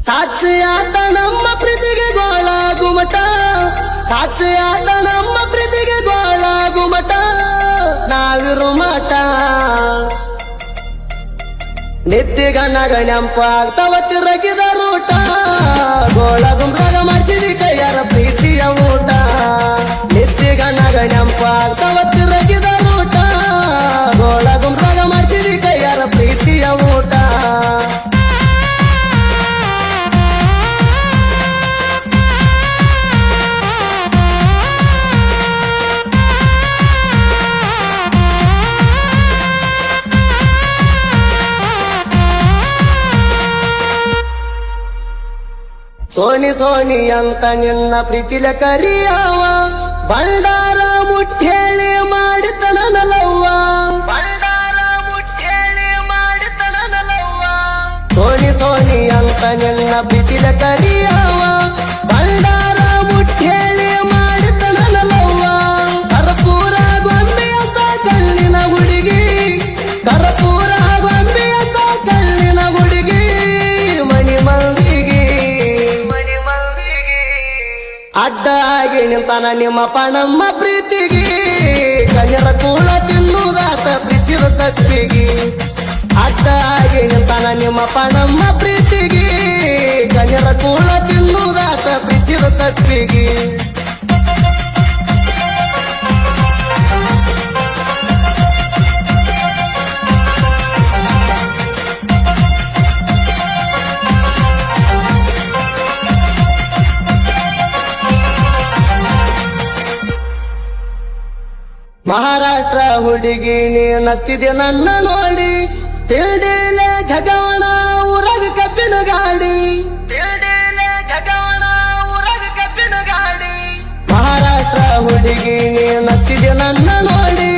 ಸಾಕ್ಷಿಯಾತ ನಮ್ಮ ಪ್ರೀತಿಗೆ ಗೋಳ ಗುಮಟ ಸಾಕ್ಷಿಯಾತ ನಮ್ಮ ಪ್ರೀತಿಗೆ ಗೋಳ ಗುಮಟ ನಾವಿರು ಮಠ ನಿತ್ಯಗನಗ ನೆಂಪಾಗ್ತವ ತಿರಗಿದ ರೂಟ ಗೋಳ ಗುಮ್ರಾಗ ಮಾಡಿಸಿದಿ ಕೈಯಾರ ಪ್ರೀತಿಯ ಊಟ ನಿತ್ಯಗನಗ ನೆಂಪಾಗ್ತವ ತಿರಗಿದ ರೂಟ ಗೋಳ ಗುಮ್ರಾಗ ಮಾಡಿಸಿದಿ ಕೈಯಾರ ಪ್ರೀತಿಯ ಊಟ ಸೋನಿ ಸೋನಿ ಅಂತ ನಿನ್ನ ಪ್ರೀತಿಲ ಕರಿಯವ ಬಂಡಾರ ಮುಟ್ಟೇಳಿ ಮಾಡಿತನ ನಲವ್ವ ಬಂಡಾರ ಮುಟ್ಟೇಳಿ ಮಾಡಿತನ ನಲವ್ವ ಸೋನಿ ಸೋನಿ ಅಂತ ನಿನ್ನ ಪ್ರೀತಿಲ ಕರಿಯವ ಬಂಡಾರ ಮುಟ್ಟೇಳಿ ಮಾಡಿತನ ನಲವ್ವ ಕರ್ಪೂರ ಗೊಂಬೆ ಅಂತ ಕಲ್ಲಿನ ಹುಡುಗಿ ಕರ್ಪೂರ ಗೊಂಬೆ ಅಂತ ಕಲ್ಲಿನ ಹುಡುಗಿ ಮಣಿ ಮಂದಿಗೆ ಅಡ್ಡ ಆಗಿ ನಿಂತಾನ ನಿಮ್ಮಪ್ಪ ನಮ್ಮ ಪ್ರೀತಿಗೆ ಕಣ್ಣರ ಕೂಳ ತಿನ್ನುದಾತ ಪ್ರೀತಿದ ತಪ್ಪಿಗೆ ಅಡ್ಡ ಆಗಿ ನಿಂತಾನ ನಿಮ್ಮಪ್ಪ ನಮ್ಮ ಪ್ರೀತಿಗೆ ಕಣ್ಣರ ಕೂಳ ತಿನ್ನುದಾತ ಪ್ರೀತಿದ ತಪ್ಪಿಗೆ ಮಹಾರಾಷ್ಟ್ರ ಹುಡುಗಿ ನೀ ನತ್ತಿದೆ ನನ್ನ ನೋಡಿ ತಿಳಿದಿಲೆ ಜಗವಣ ಊರಗ ಕಬ್ಬಿನ ಗಾಡಿ ತಿಳಿದಿಲೆ ಜಗವಣ ಊರಗ ಕಬ್ಬಿನ ಗಾಡಿ ಮಹಾರಾಷ್ಟ್ರ ಹುಡುಗಿ ನೀ ನತ್ತಿದೆ ನನ್ನ ನೋಡಿ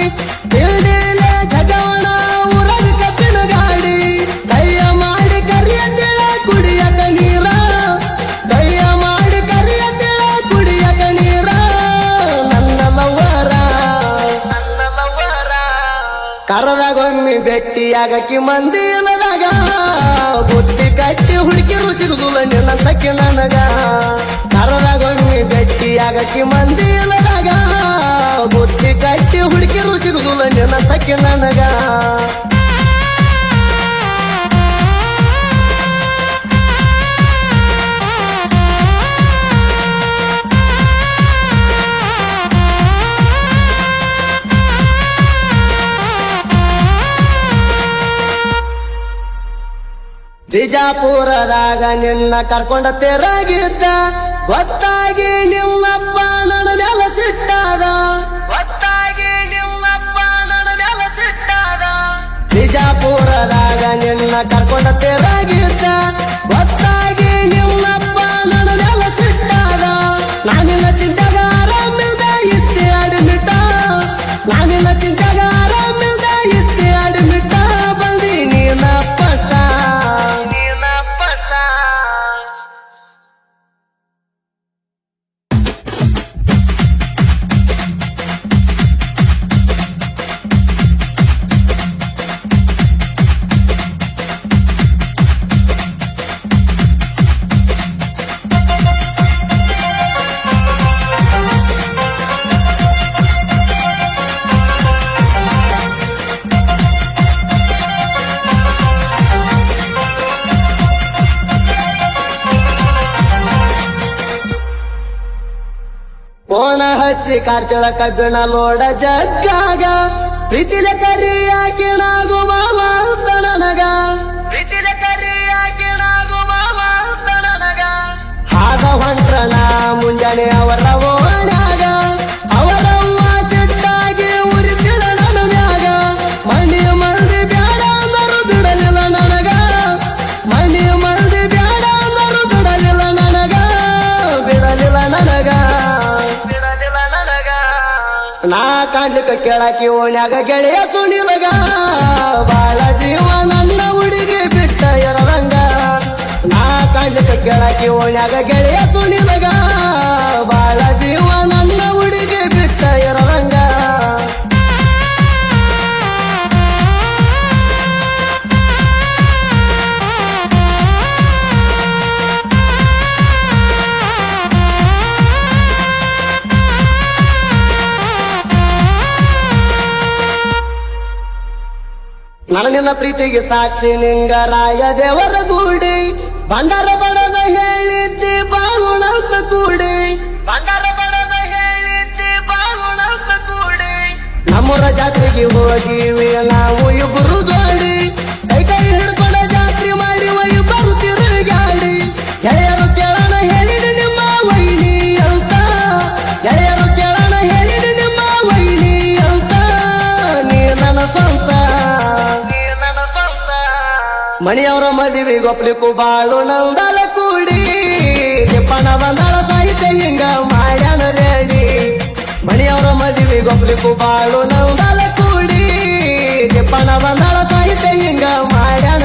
ತಿಳಿದಿಲೆ ಜಗವಣ ಊರಗ ಕಬ್ಬಿನ ಗಾಡಿ ಕೈಯ ಮಾಡಿ ಕರಿಯತಿಳ ಕುಡಿಯಕ ನೀರ ಕೈಯ ಮಾಡಿ ಕರಿಯತಿಳ ಕುಡಿಯಕ ನೀರ ನನ್ನ ಲವ್ವರ ಕರದಾಗೊಮ್ಮೆ ಭೆಟ್ಟಿಯಾಗಕ್ಕೆ ಮಂದಿ ಇಲ್ಲದಾಗ ಬುದ್ಧಿ ಕಟ್ಟಿ ಹುಡುಕಿ ರುಚಿದುಲ್ಲ ನಿನ್ನ ತಕ್ಕೆ ನನಗ ಕರದಾಗೊಮ್ಮೆ ಭೆಟ್ಟಿಯಾಗಕ್ಕೆ ಮಂದಿ ಇಲ್ಲದಾಗ ಬುದ್ಧಿ ಕಟ್ಟಿ ಹುಡುಕಿ ರುಚಿದುಲ್ಲ ನಿನ್ನ ತಕ್ಕೆ ನನಗ ಬಿಜಾಪುರದಾಗ ನಿನ್ನ ಕರ್ಕೊಂಡ ತೆರಗಿದ್ದ ಗೊತ್ತಾಗಿ ನಿಮ್ಮಪ್ಪ ನನ್ನ ಮೇಲೆ ಸಿಟ್ಟಾದ ಗೊತ್ತಾಗಿ ನಿಮ್ಮಪ್ಪ ನನ್ನ ಮೇಲೆ ಸಿಟ್ಟಾದ ಬಿಜಾಪುರದಾಗ ನಿನ್ನ ಕರ್ಕೊಂಡ ತೆರಗಿದ್ದ ಗೊತ್ತಾಗಿ ನಿಮ್ಮಪ್ಪ ನನ್ನ ಮೇಲೆ ಸಿಟ್ಟಾದ ನಾನಿನ್ನ ಚಿಂತೆಗ ಆರಾಮಿಲ್ದ ಇದ್ದೆ ಅಡ್ಮಿಟ ನಾನಿನ್ನ ಚಿಂತೆಗ ಆರಾಮಿಲ್ದ ಇದ್ದೆ ಅಡ್ಮಿಟ ಬಂದಿ ನೀನ ಪಷ್ಟ ಕೋಣ ಹಚ್ಚಿ ಕಾರ್ತಿಳ ಕಬ್ಬಿಣ ಲೋಡ ಜಗ್ಗಾಗ ಪ್ರೀತಿಲೆ ಕರಿಯಾಕಿ ನಾಗು ಮಾವ ಅಂತ ನನಗ ಪ್ರೀತಿಲೆ ಕರಿಯಾಕಿ ನಾಗು ಮಾವ ಅಂತ ನನಗ ಹಾದ ಹೊಂಟ್ರನ ಮುಂಜಾನೆ ಅವರ ಓಣ್ಯಾಗ ಅವರವ್ವ ಸಿಟ್ಟಾಗಿ ಉರಿತಿಳ ನನ್ನ ಮ್ಯಾಗ ಮನಿ ಮಂದಿ ಬ್ಯಾಡ ಅಂದರು ಬಿಡಲಿಲ್ಲ ನನಗ ಮನಿ ಮಂದಿ ಬ್ಯಾಡ ಅಂದರು ಬಿಡಲಿಲ್ಲ ನನಗ ಬಿಡಲಿಲ್ಲ ನನಗ ನಾ ಕಾಣ್ಲಿಕ್ಕ ಕೇಳಾಕಿ ಓಣ್ಯಾಗ ಗೆಳೆಯ ಸುನಿಲಗ ಬಾಳ ಜೀವ ನನ್ನ ಹುಡುಗಿ ಬಿಟ್ಟ ಎರರಂಗ ನಾ ಕಾಣ್ಲಿಕ್ಕ ಕೇಳಾಕಿ ಓಣ್ಯಾಗ ಗೆಳೆಯ ಸುನಿಲಗ ಬಾಳ ಜೀವ ನನ್ನ ಹುಡುಗಿ ಬಿಟ್ಟ ಎರರಂಗ ನನ್ನ ನಿನ್ನ ಪ್ರೀತಿಗೆ ಸಾಕ್ಷಿ ನಿಂಗರಾಯ ದೇವರ ಗೂಡಿ ಬಂಡಾರ ಬಡದ ಹೇಳಿದ್ದಿ ಬಾಳುಣಂತ ಕೂಡಿ ಬಂಡಾರ ಬಡದ ಹೇಳಿದ್ದಿ ಬಾಳುಣಂತ ಕೂಡಿ ನಮ್ಮೂರ ಜಾತ್ರೆಗೆ ಹೋಗಿವಿ ನಾವು ಇಬ್ಬರು ಜೋಡಿ ಕೈ ಕೈ ಹಿಡ್ಕೊಂಡ ಜಾತ್ರೆ ಮಾಡಿ ಇಬ್ಬರು ತಿರುಗಾಡಿ ಗೆಳೆಯರು ಕೇಳೋಣ ಹೇಳಿನಿ ನಿಮ್ಮ ವೈನಿ ಅಂತ ಗೆಳೆಯರು ಕೇಳೋಣ ಹೇಳಿನಿ ನಿಮ್ಮ ವೈನಿ ಅಂತ ನೀ ನನ್ನ ಸ್ವಂತ ಮಣಿಯವರ ಮದುವೆ ಗೊಪ್ಲಿಕ್ಕೂ ಬಾಳು ನಂದಲ ಕೂಡಿ ತಿಪ್ಪಣ ಬಂದಳ ಸಾಹಿತ್ಯ ಹಿಂಗ ಮಾಡ್ಯಾನ ರೆಡಿ ಮಣಿಯವರ ಮದುವೆ ಗೊಪ್ಲಿಕ್ಕೂ ಬಾಳು ನಂದಲ ಕೂಡಿ ತಿಪ್ಪಣ ಬಂದಳ ಸಾಹಿತ್ಯ ಹಿಂಗ ಮಾಡ್ಯಾನ